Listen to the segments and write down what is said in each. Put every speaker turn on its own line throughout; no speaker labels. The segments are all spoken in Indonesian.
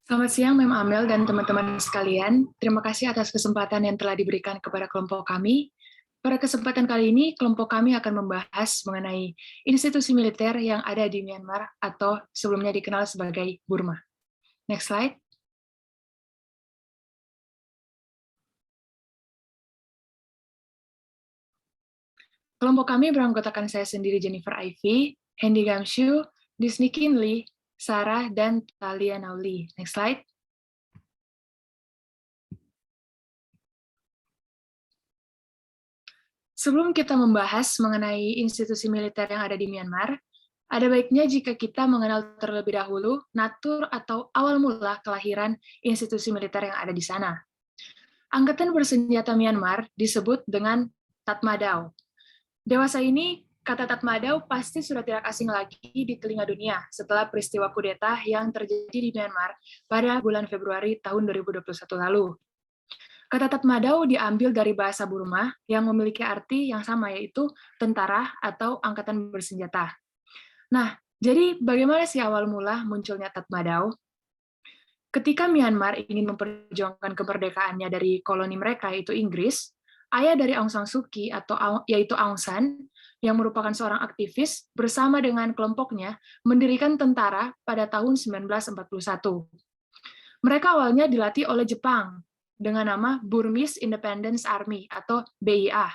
Selamat siang, Mem Amel dan teman-teman sekalian. Terima kasih atas kesempatan yang telah diberikan kepada kelompok kami. Pada kesempatan kali ini, kelompok kami akan membahas mengenai institusi militer yang ada di Myanmar atau sebelumnya dikenal sebagai Burma. Next slide. Kelompok kami beranggotakan saya sendiri, Jennifer Ivy, Hendy Gamshu, Disney Kinley, Sarah, dan Talia Nauli. Next slide. Sebelum kita membahas mengenai institusi militer yang ada di Myanmar, ada baiknya jika kita mengenal terlebih dahulu natur atau awal mula kelahiran institusi militer yang ada di sana. Angkatan Bersenjata Myanmar disebut dengan Tatmadaw. Dewasa ini, kata Tatmadaw pasti sudah tidak asing lagi di telinga dunia setelah peristiwa kudeta yang terjadi di Myanmar pada bulan Februari tahun 2021 lalu. Kata Tatmadaw diambil dari bahasa Burma yang memiliki arti yang sama, yaitu tentara atau angkatan bersenjata. Nah, jadi bagaimana sih awal mula munculnya Tatmadaw? Ketika Myanmar ingin memperjuangkan kemerdekaannya dari koloni mereka, yaitu Inggris, ayah dari Aung San Suu Kyi, yaitu Aung San, yang merupakan seorang aktivis, bersama dengan kelompoknya, mendirikan tentara pada tahun 1941. Mereka awalnya dilatih oleh Jepang, dengan nama Burmese Independence Army atau BIA.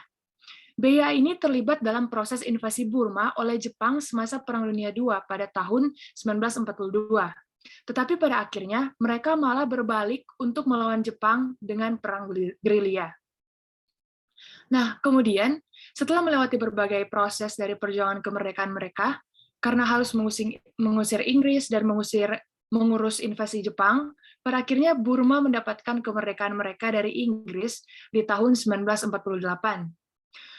BIA ini terlibat dalam proses invasi Burma oleh Jepang semasa Perang Dunia II pada tahun 1942. Tetapi pada akhirnya mereka malah berbalik untuk melawan Jepang dengan perang gerilya. Nah, kemudian setelah melewati berbagai proses dari perjuangan kemerdekaan mereka, karena harus mengusir Inggris dan mengurus invasi Jepang, pada akhirnya Burma mendapatkan kemerdekaan mereka dari Inggris di tahun 1948.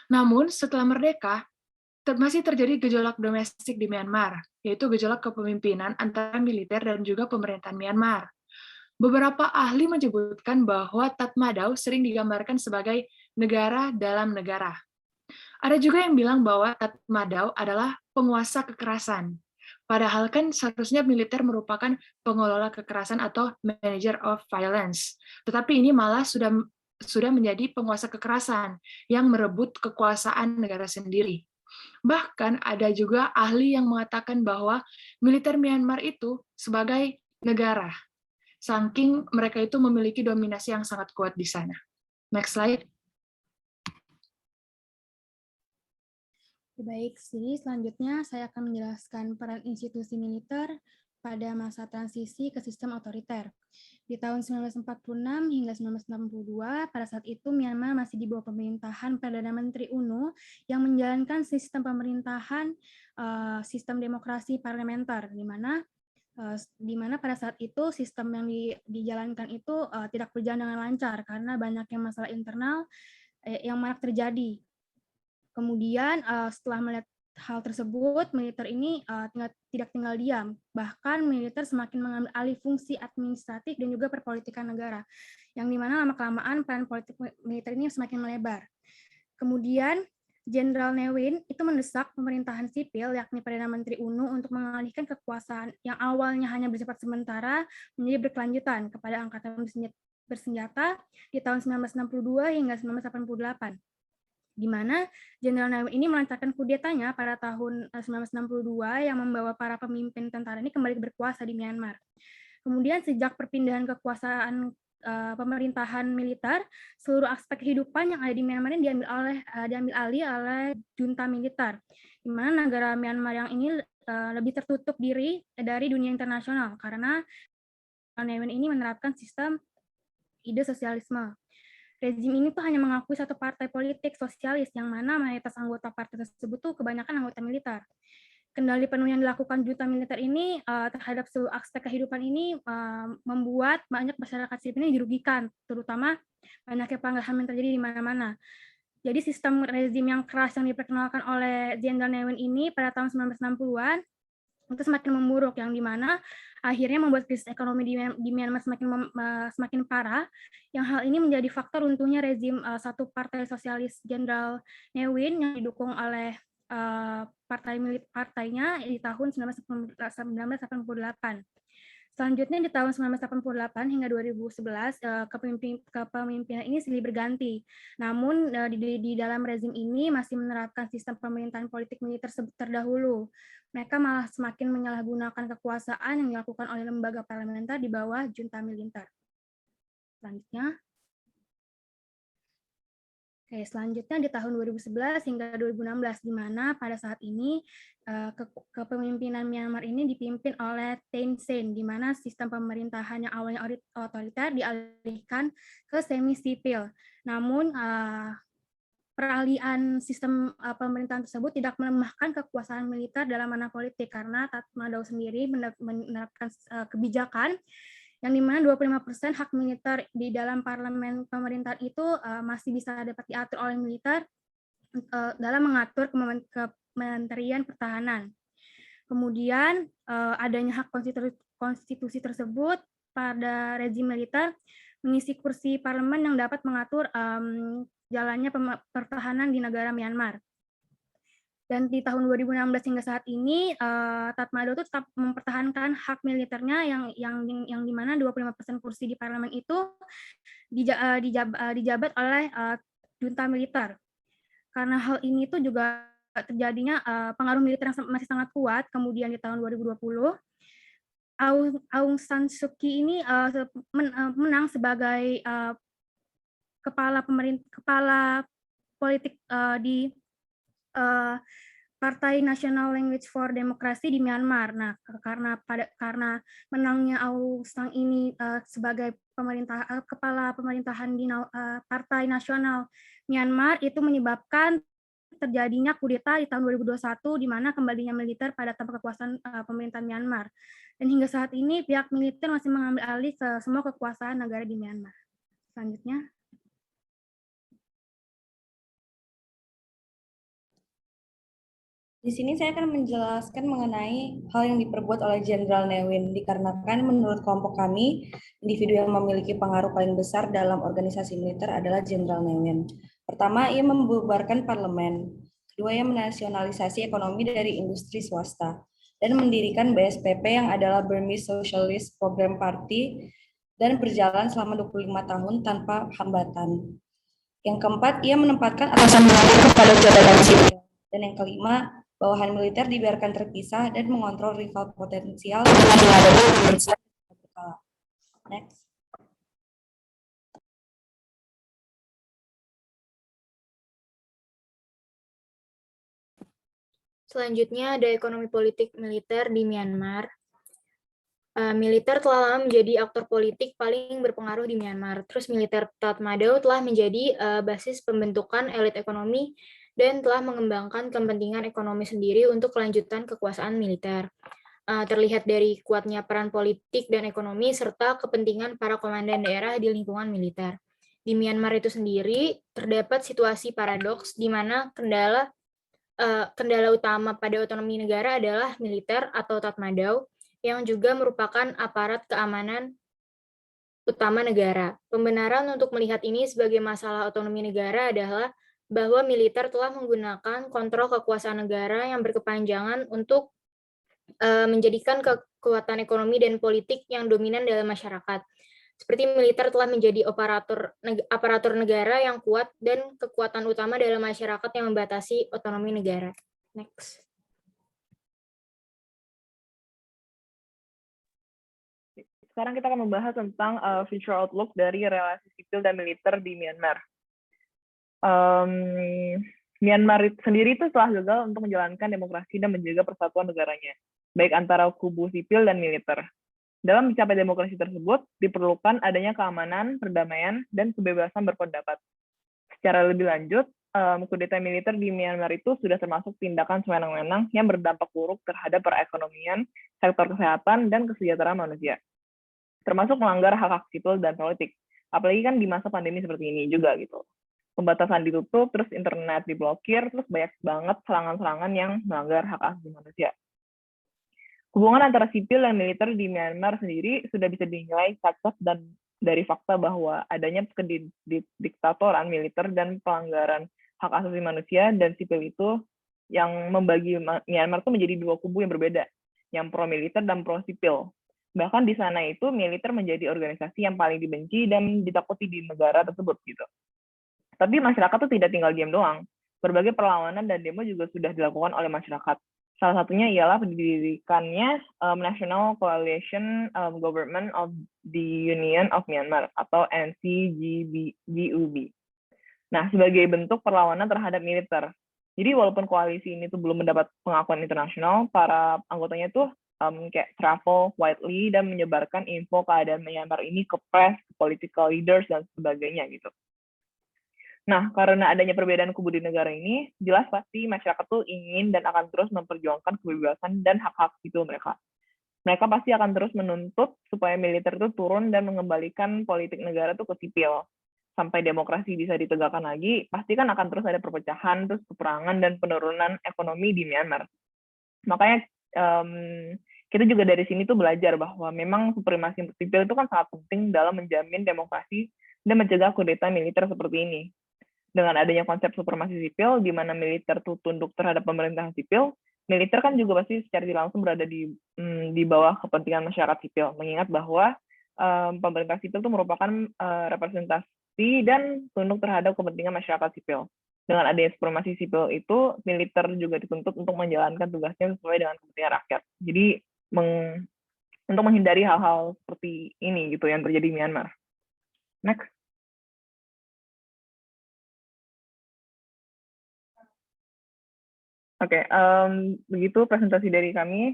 Namun, setelah merdeka, masih terjadi gejolak domestik di Myanmar, yaitu gejolak kepemimpinan antara militer dan juga pemerintahan Myanmar. Beberapa ahli menyebutkan bahwa Tatmadaw sering digambarkan sebagai negara dalam negara. Ada juga yang bilang bahwa Tatmadaw adalah penguasa kekerasan. Padahal kan seharusnya militer merupakan pengelola kekerasan atau manager of violence. Tetapi ini malah sudah menjadi penguasa kekerasan yang merebut kekuasaan negara sendiri. Bahkan ada juga ahli yang mengatakan bahwa militer Myanmar itu sebagai negara, saking mereka itu memiliki dominasi yang sangat kuat di sana. Next slide.
Baik, jadi selanjutnya saya akan menjelaskan peran institusi militer pada masa transisi ke sistem otoriter. Di tahun 1946 hingga 1962, pada saat itu Myanmar masih di bawah pemerintahan Perdana Menteri UNO yang menjalankan sistem pemerintahan sistem demokrasi parlementer, di mana pada saat itu sistem yang dijalankan itu tidak berjalan dengan lancar karena banyaknya masalah internal yang marak terjadi. Kemudian setelah melihat hal tersebut, militer ini tidak tinggal diam. Bahkan militer semakin mengambil alih fungsi administratif dan juga perpolitikan negara, yang dimana lama-kelamaan peran politik militer ini semakin melebar. Kemudian Jenderal Ne Win itu mendesak pemerintahan sipil, yakni Perdana Menteri UNO, untuk mengalihkan kekuasaan yang awalnya hanya bersifat sementara menjadi berkelanjutan kepada angkatan bersenjata di tahun 1962 hingga 1988. Di mana Jenderal Ne Win ini melancarkan kudetanya pada tahun 1962 yang membawa para pemimpin tentara ini kembali berkuasa di Myanmar. Kemudian sejak perpindahan kekuasaan pemerintahan militer, seluruh aspek kehidupan yang ada di Myanmar ini diambil alih oleh junta militer, di mana negara Myanmar yang ini lebih tertutup diri dari dunia internasional karena Ne Win ini menerapkan sistem ide sosialisme. Rezim ini tuh hanya mengakui satu partai politik sosialis yang mana mayoritas anggota partai tersebut tuh kebanyakan anggota militer. Kendali penuh yang dilakukan junta militer ini terhadap seluruh aspek kehidupan ini membuat banyak masyarakat sipil ini dirugikan, terutama banyaknya pelanggaran yang terjadi di mana-mana. Jadi sistem rezim yang keras yang diperkenalkan oleh Jenderal Ne Win ini pada tahun 1960-an itu semakin memburuk, yang dimana akhirnya membuat krisis ekonomi di Myanmar semakin parah, yang hal ini menjadi faktor runtuhnya rezim satu partai sosialis Jenderal Ne Win yang didukung oleh partainya di tahun 1988. Selanjutnya di tahun 1988 hingga 2011 kepemimpinan ini silih berganti. Namun di dalam rezim ini masih menerapkan sistem pemerintahan politik militer terdahulu. Mereka malah semakin menyalahgunakan kekuasaan yang dilakukan oleh lembaga parlementer di bawah junta militer. Selanjutnya. Oke, selanjutnya di tahun 2011 hingga 2016, di mana pada saat ini kepemimpinan Myanmar ini dipimpin oleh Thein Sein, di mana sistem pemerintahan yang awalnya otoriter dialihkan ke semi-sipil. Namun, peralihan sistem pemerintahan tersebut tidak melemahkan kekuasaan militer dalam ranah politik, karena Tatmadaw sendiri menerapkan kebijakan yang dimana 25% hak militer di dalam parlemen pemerintahan itu masih bisa dapat diatur oleh militer dalam mengatur Kementerian Pertahanan. Kemudian adanya hak konstitusi tersebut pada rezim militer mengisi kursi parlemen yang dapat mengatur jalannya pertahanan di negara Myanmar. Dan di tahun 2016 hingga saat ini, Tatmadaw itu tetap mempertahankan hak militernya yang di mana 25% kursi di parlemen itu dijabat oleh junta militer. Karena hal ini tuh juga terjadinya pengaruh militer yang masih sangat kuat. Kemudian di tahun 2020, Aung San Suu Kyi ini menang sebagai kepala politik di Partai National Language for Democracy di Myanmar. Nah, karena menangnya Aung San ini sebagai kepala pemerintahan di Partai Nasional Myanmar itu menyebabkan terjadinya kudeta di tahun 2021 di mana kembalinya militer pada tampuk kekuasaan pemerintahan Myanmar. Dan hingga saat ini pihak militer masih mengambil alih ke semua kekuasaan negara di Myanmar. Selanjutnya.
Di sini saya akan menjelaskan mengenai hal yang diperbuat oleh Jenderal Ne Win, dikarenakan menurut kelompok kami, individu yang memiliki pengaruh paling besar dalam organisasi militer adalah Jenderal Ne Win. Pertama, ia membubarkan parlemen. Kedua, ia menasionalisasi ekonomi dari industri swasta dan mendirikan BSPP yang adalah Burmese Socialist Program Party dan berjalan selama 25 tahun tanpa hambatan. Yang keempat, ia menempatkan atasan militer kepada jabatan sipil. Dan yang kelima, bawahan militer dibiarkan terpisah dan mengontrol rival potensial dengan menghadapi berskala berkala. Next.
Selanjutnya ada ekonomi politik militer di Myanmar. Militer telah lama menjadi aktor politik paling berpengaruh di Myanmar. Terus militer Tatmadaw telah menjadi basis pembentukan elit ekonomi dan telah mengembangkan kepentingan ekonomi sendiri untuk kelanjutan kekuasaan militer. Terlihat dari kuatnya peran politik dan ekonomi serta kepentingan para komandan daerah di lingkungan militer. Di Myanmar itu sendiri terdapat situasi paradoks di mana kendala utama pada otonomi negara adalah militer atau Tatmadaw yang juga merupakan aparat keamanan utama negara. Pembenaran untuk melihat ini sebagai masalah otonomi negara adalah bahwa militer telah menggunakan kontrol kekuasaan negara yang berkepanjangan untuk menjadikan kekuatan ekonomi dan politik yang dominan dalam masyarakat. Seperti militer telah menjadi aparatur negara yang kuat dan kekuatan utama dalam masyarakat yang membatasi otonomi negara. Next.
Sekarang kita akan membahas tentang future outlook dari relasi sipil dan militer di Myanmar. Myanmar sendiri itu telah gagal untuk menjalankan demokrasi dan menjaga persatuan negaranya, baik antara kubu sipil dan militer. Dalam mencapai demokrasi tersebut, diperlukan adanya keamanan, perdamaian, dan kebebasan berpendapat. Secara lebih lanjut, kudeta militer di Myanmar itu sudah termasuk tindakan sewenang-wenang yang berdampak buruk terhadap perekonomian, sektor kesehatan, dan kesejahteraan manusia, termasuk melanggar hak-hak sipil dan politik. Apalagi kan di masa pandemi seperti ini juga gitu. Pembatasan ditutup, terus internet diblokir, terus banyak banget serangan-serangan yang melanggar hak asasi manusia. Hubungan antara sipil dan militer di Myanmar sendiri sudah bisa dinilai cacat dan dari fakta bahwa adanya diktatoran militer dan pelanggaran hak asasi manusia dan sipil itu yang membagi Myanmar itu menjadi dua kubu yang berbeda, yang pro militer dan pro sipil. Bahkan di sana itu militer menjadi organisasi yang paling dibenci dan ditakuti di negara tersebut gitu. Tapi masyarakat tuh tidak tinggal diam doang. Berbagai perlawanan dan demo juga sudah dilakukan oleh masyarakat. Salah satunya ialah didirikannya National Coalition Government of the Union of Myanmar atau NCGUB. Nah, sebagai bentuk perlawanan terhadap militer. Jadi walaupun koalisi ini tuh belum mendapat pengakuan internasional, para anggotanya tuh kayak travel widely dan menyebarkan info keadaan Myanmar ini ke press, ke political leaders, dan sebagainya gitu. Nah, karena adanya perbedaan kubu di negara ini, jelas pasti masyarakat tuh ingin dan akan terus memperjuangkan kebebasan dan hak-hak itu mereka. Mereka pasti akan terus menuntut supaya militer itu turun dan mengembalikan politik negara tuh ke sipil. Sampai demokrasi bisa ditegakkan lagi, pasti kan akan terus ada perpecahan, terus peperangan, dan penurunan ekonomi di Myanmar. Makanya kita juga dari sini tuh belajar bahwa memang supremasi sipil itu kan sangat penting dalam menjamin demokrasi dan mencegah kudeta militer seperti ini. Dengan adanya konsep supremasi sipil, di mana militer tuh tunduk terhadap pemerintahan sipil, militer kan juga pasti secara langsung berada di bawah kepentingan masyarakat sipil. Mengingat bahwa pemerintah sipil itu merupakan representasi dan tunduk terhadap kepentingan masyarakat sipil. Dengan adanya supremasi sipil itu, militer juga dituntut untuk menjalankan tugasnya sesuai dengan kepentingan rakyat. Jadi untuk menghindari hal-hal seperti ini gitu yang terjadi di Myanmar. Next. Oke, begitu presentasi dari kami.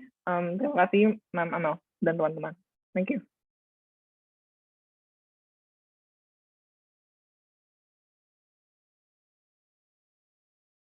Terima kasih Ma'am Amel dan teman-teman. Thank you.